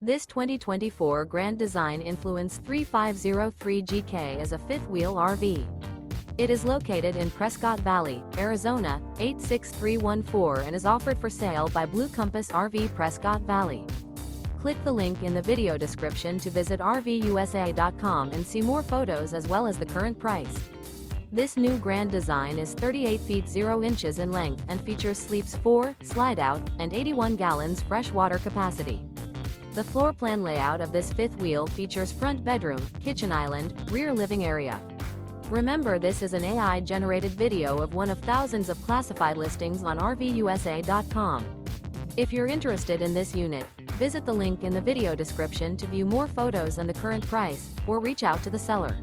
This 2024 Grand Design Influence 3503 GK is a fifth-wheel RV. It is located in Prescott Valley, Arizona, 86314 and is offered for sale by Blue Compass RV Prescott Valley. Click the link in the video description to visit RVUSA.com and see more photos as well as the current price. This new Grand Design is 38 feet 0 inches in length and features sleeps 4, slide-out, and 81 gallons fresh water capacity. The floor plan layout of this fifth wheel features front bedroom, kitchen island, rear living area. Remember, this is an AI-generated video of one of thousands of classified listings on RVUSA.com. If you're interested in this unit, visit the link in the video description to view more photos and the current price, or reach out to the seller.